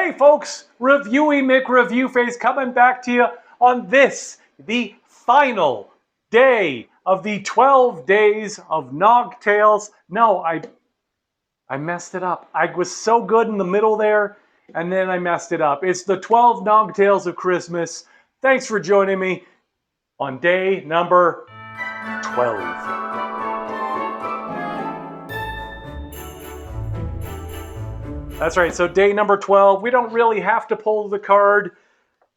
Hey folks, Reviewy McReviewface coming back to you on this, the final day of the 12 days of NogTales. No, I messed it up. I was so good in the middle there, and then I messed it up. It's the 12 NogTales of Christmas. Thanks for joining me on day number 12. That's right, so day number 12, we don't really have to pull the card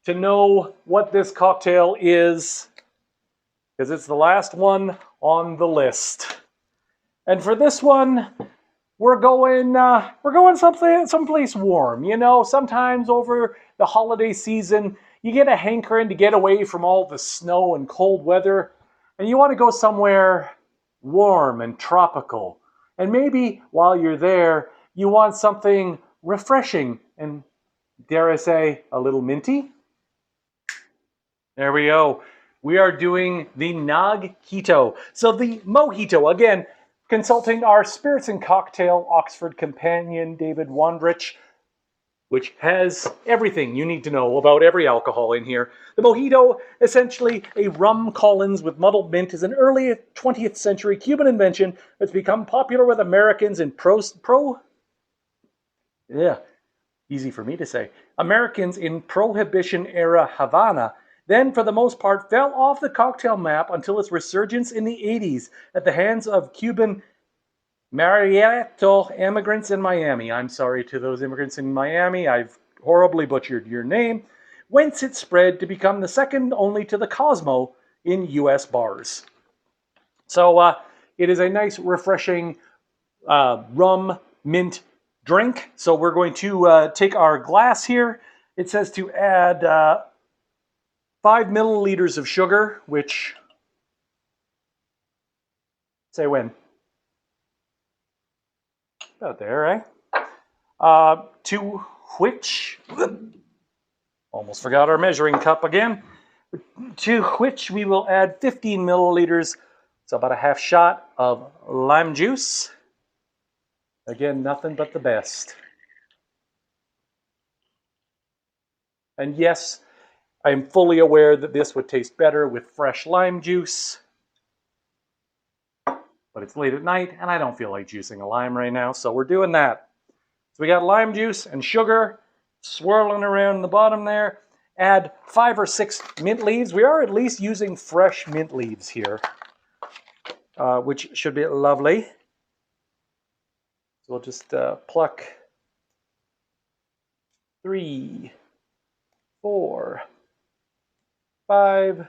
to know what this cocktail is, because it's the last one on the list. And for this one, we're going someplace warm. You know, sometimes over the holiday season, you get a hankering to get away from all the snow and cold weather, and you want to go somewhere warm and tropical. And maybe while you're there, you want something refreshing and, dare I say, a little minty? There we go. We are doing the Mojito. So the Mojito, again, consulting our Spirits and Cocktail Oxford companion, David Wondrich, which has everything you need to know about every alcohol in here. The Mojito, essentially a rum Collins with muddled mint, is an early 20th century Cuban invention that's become popular with Americans in easy for me to say. Americans in Prohibition-era Havana, then for the most part fell off the cocktail map until its resurgence in the 80s at the hands of Cuban Mariato immigrants in Miami. I'm sorry to those immigrants in Miami, I've horribly butchered your name. Whence it spread to become the second only to the Cosmo in U.S. bars. So it is a nice, refreshing rum mint drink. So we're going to take our glass here. It says to add 5 milliliters of sugar, which, say when? About there, eh? To which, almost forgot our measuring cup again, to which we will add 15 milliliters, so about a half shot of lime juice. Again, nothing but the best. And yes, I am fully aware that this would taste better with fresh lime juice. But it's late at night, and I don't feel like juicing a lime right now, so we're doing that. So we got lime juice and sugar swirling around the bottom there. Add 5 or 6 mint leaves. We are at least using fresh mint leaves here, which should be lovely. So we'll just pluck 3, 4, 5,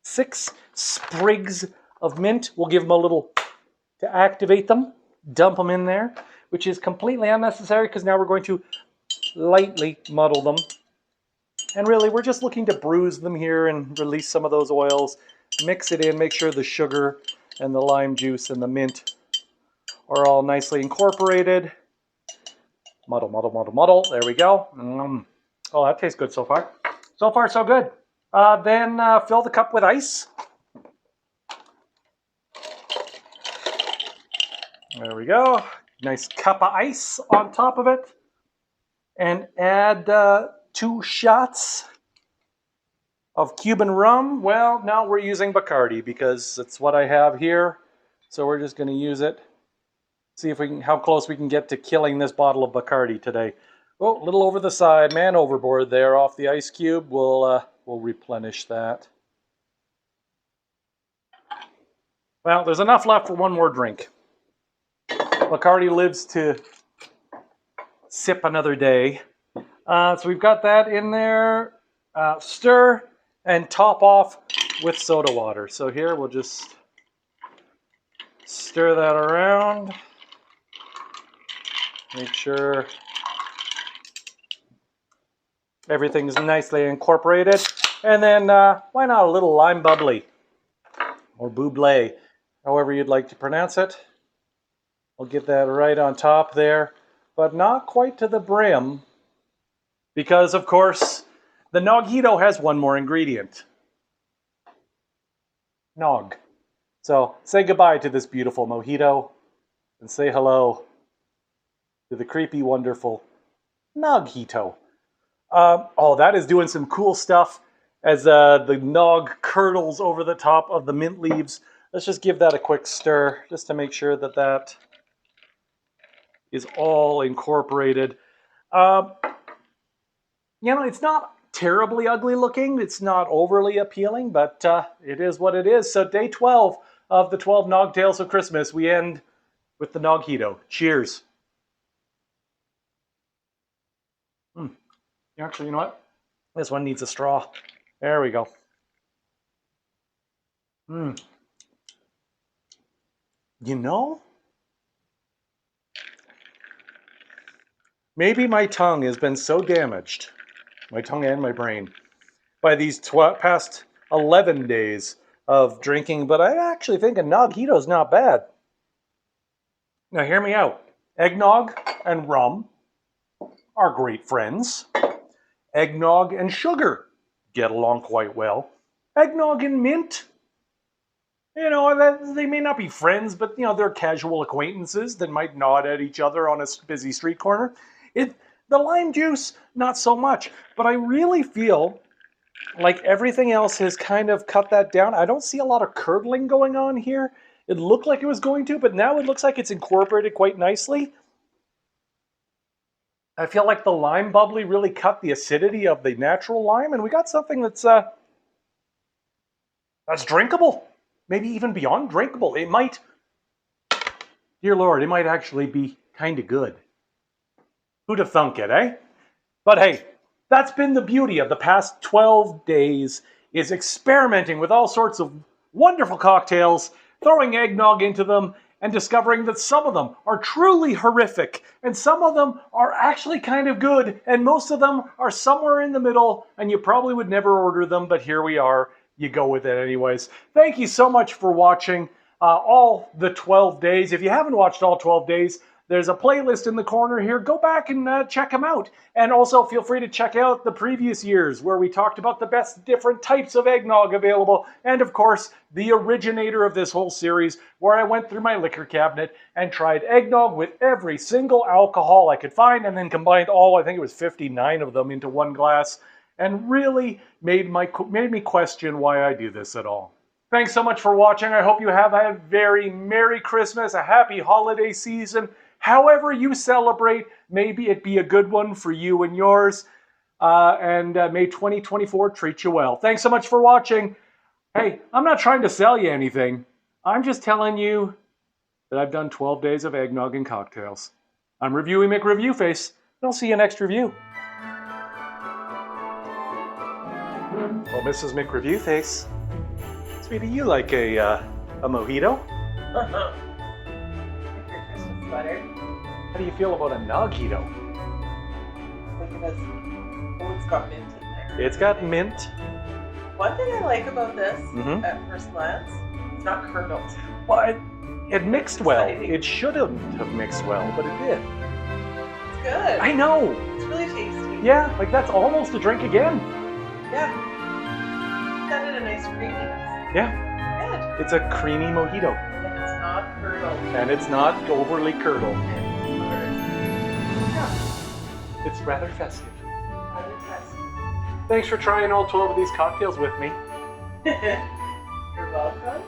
6 sprigs of mint. We'll give them a little to activate them. Dump them in there, which is completely unnecessary because now we're going to lightly muddle them. And really, we're just looking to bruise them here and release some of those oils. Mix it in, make sure the sugar and the lime juice and the mint are all nicely incorporated. Muddle, muddle, muddle, muddle. There we go. Oh, that tastes good so far. So far, so good. Then fill the cup with ice. There we go. Nice cup of ice on top of it. And add 2 shots of Cuban rum. Well, now we're using Bacardi because it's what I have here. So we're just going to use it. See if we can, how close we can get to killing this bottle of Bacardi today. Oh, a little over the side, man overboard there off the ice cube. We'll replenish that. Well, there's enough left for one more drink. Bacardi lives to sip another day. So we've got that in there. Stir and top off with soda water. So here we'll just stir that around. Make sure everything's nicely incorporated. And then why not a little lime bubbly or buble, however you'd like to pronounce it. We'll get that right on top there, but not quite to the brim because, of course, the Mojito has one more ingredient. Nog. So say goodbye to this beautiful Mojito and say hello to the creepy, wonderful Mojito. Oh, that is doing some cool stuff as the nog curdles over the top of the mint leaves. Let's just give that a quick stir just to make sure that that is all incorporated. It's not terribly ugly looking. It's not overly appealing, but it is what it is. So day 12 of the 12 NogTales of Christmas, we end with the Nogito. Cheers. Actually, you know what? This one needs a straw. There we go. Maybe my tongue has been so damaged, my tongue and my brain, by these past 11 days of drinking, but I actually think a Nogito's not bad. Now hear me out. Eggnog and rum are great friends. Eggnog and sugar get along quite well. Eggnog and mint, they may not be friends, but they're casual acquaintances that might nod at each other on a busy street corner. The lime juice, not so much, but I really feel like everything else has kind of cut that down. I don't see a lot of curdling going on here. It looked like it was going to, but now it looks like it's incorporated quite nicely. I feel like the lime bubbly really cut the acidity of the natural lime, and we got something that's drinkable. Maybe even beyond drinkable. It might, dear Lord, it might actually be kind of good. Who'd have thunk it, eh? But hey, that's been the beauty of the past 12 days, is experimenting with all sorts of wonderful cocktails, throwing eggnog into them, and discovering that some of them are truly horrific, and some of them are actually kind of good, and most of them are somewhere in the middle, and you probably would never order them, but here we are. You go with it anyways. Thank you so much for watching all the 12 days. If you haven't watched all 12 days, there's a playlist in the corner here. Go back and check them out. And also feel free to check out the previous years where we talked about the best different types of eggnog available. And of course, the originator of this whole series, where I went through my liquor cabinet and tried eggnog with every single alcohol I could find and then combined all, I think it was 59 of them into one glass, and really made me question why I do this at all. Thanks so much for watching. I hope you have a very Merry Christmas, a happy holiday season. However you celebrate, maybe it be a good one for you and yours. And may 2024 treat you well. Thanks so much for watching. Hey, I'm not trying to sell you anything. I'm just telling you that I've done 12 days of eggnog and cocktails. I'm Reviewy McReviewface, and I'll see you next review. Well, Mrs. McReviewface, sweetie, you like a mojito? Butter. How do you feel about a Nogito? It's got mint in there. It's got mint. One thing I like about this, at first glance, it's not curdled. Well, it mixed well. Exciting. It shouldn't have mixed well, but it did. It's good. I know. It's really tasty. Yeah, like that's almost a drink again. Yeah. That in a nice creaminess. Yeah. Good. It's a creamy mojito. And it's not curdled. And it's not overly curdled. Yeah. It's rather festive. Rather festive. Thanks for trying all 12 of these cocktails with me. You're welcome.